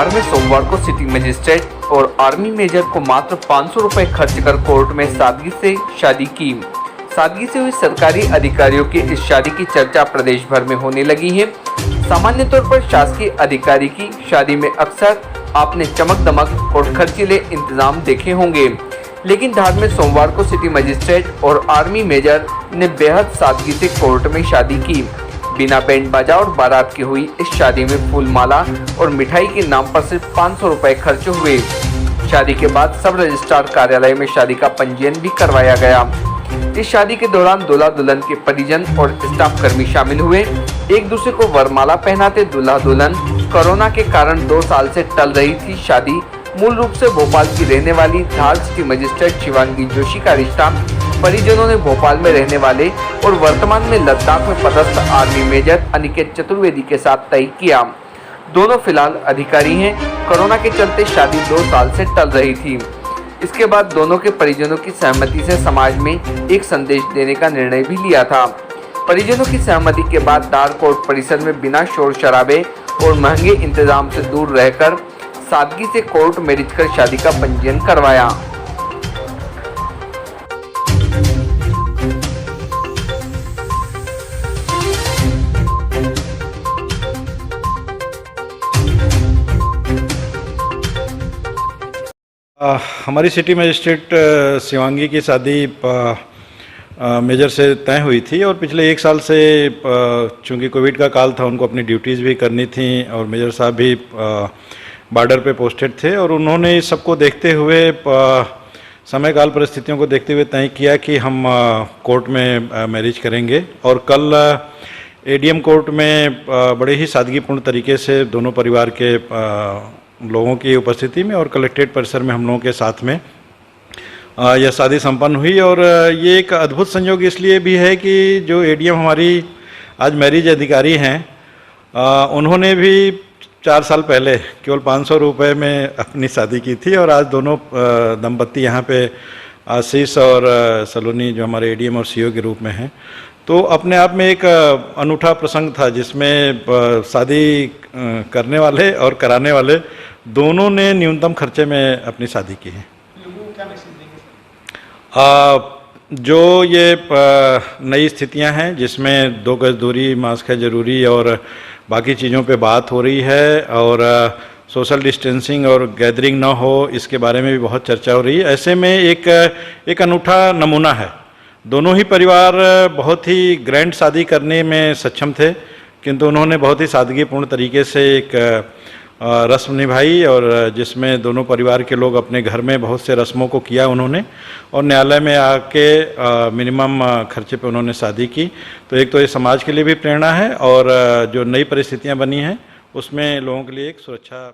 धार में सोमवार को सिटी मजिस्ट्रेट और आर्मी मेजर को मात्र 500 रुपए खर्च कर कोर्ट में सादगी से शादी की। सादगी से हुई सरकारी अधिकारियों की इस शादी की चर्चा प्रदेश भर में होने लगी है। सामान्य तौर पर शासकीय अधिकारी की शादी में अक्सर आपने चमक दमक और खर्चीले इंतजाम देखे होंगे, लेकिन धार में सोमवार को सिटी मजिस्ट्रेट और आर्मी मेजर ने बेहद सादगी से कोर्ट में शादी की। बिना बैंड बाजा और बारात की हुई इस शादी में फूल माला और मिठाई के नाम पर सिर्फ 500 रुपए खर्च हुए। शादी के बाद सब रजिस्ट्रार कार्यालय में शादी का पंजीयन भी करवाया गया। इस शादी के दौरान दूल्हा दुल्हन के परिजन और स्टाफ कर्मी शामिल हुए। एक दूसरे को वरमाला पहनाते दूल्हा दुल्हन। कोरोना के कारण 2 साल से टल रही थी शादी। मूल रूप से भोपाल की रहने वाली धार सिटी मजिस्ट्रेट शिवांगी जोशी का रिश्ता परिजनों ने भोपाल में रहने वाले और वर्तमान में लद्दाख में पदस्थ आर्मी मेजर अनिकेत चतुर्वेदी के साथ तय किया। दोनों फिलहाल अधिकारी हैं। कोरोना के चलते शादी 2 साल से टल रही थी। इसके बाद दोनों के परिजनों की सहमति से समाज में एक संदेश देने का निर्णय भी लिया था। परिजनों की सहमति के बाद धार कोर्ट परिसर में बिना शोर शराबे और महंगे इंतजाम से दूर रहकर सादगी से कोर्ट मैरिज कर शादी का पंजीयन करवाया। हमारी सिटी मजिस्ट्रेट शिवांगी की शादी मेजर से तय हुई थी और पिछले 1 साल से चूँकि कोविड का काल था, उनको अपनी ड्यूटीज़ भी करनी थी और मेजर साहब भी बॉर्डर पे पोस्टेड थे और उन्होंने इस सबको देखते हुए समय काल परिस्थितियों को देखते हुए तय किया कि हम कोर्ट में मैरिज करेंगे। और कल एडीएम कोर्ट में बड़े ही सादगीपूर्ण तरीके से दोनों परिवार के लोगों की उपस्थिति में और कलेक्ट्रेट परिसर में हम लोगों के साथ में यह शादी संपन्न हुई। और ये एक अद्भुत संयोग इसलिए भी है कि जो एडीएम हमारी आज मैरिज अधिकारी हैं, उन्होंने भी 4 साल पहले केवल 500 रुपये में अपनी शादी की थी और आज दोनों दंपत्ति यहाँ पे आशीष और सलोनी जो हमारे एडीएम और सीओ के रूप में हैं, तो अपने आप में एक अनूठा प्रसंग था जिसमें शादी करने वाले और कराने वाले दोनों ने न्यूनतम खर्चे में अपनी शादी की है। लोगों को क्या मैसेज देंगे? जो ये नई स्थितियां हैं जिसमें 2 गज दूरी, मास्क है जरूरी और बाकी चीज़ों पे बात हो रही है और सोशल डिस्टेंसिंग और गैदरिंग ना हो, इसके बारे में भी बहुत चर्चा हो रही है। ऐसे में एक अनूठा नमूना है। दोनों ही परिवार बहुत ही ग्रैंड शादी करने में सक्षम थे, किंतु उन्होंने बहुत ही सादगीपूर्ण तरीके से एक रस्म निभाई और जिसमें दोनों परिवार के लोग अपने घर में बहुत से रस्मों को किया उन्होंने और न्यायालय में आके मिनिमम खर्चे पे उन्होंने शादी की। तो एक तो ये समाज के लिए भी प्रेरणा है और जो नई परिस्थितियां बनी हैं उसमें लोगों के लिए एक सुरक्षा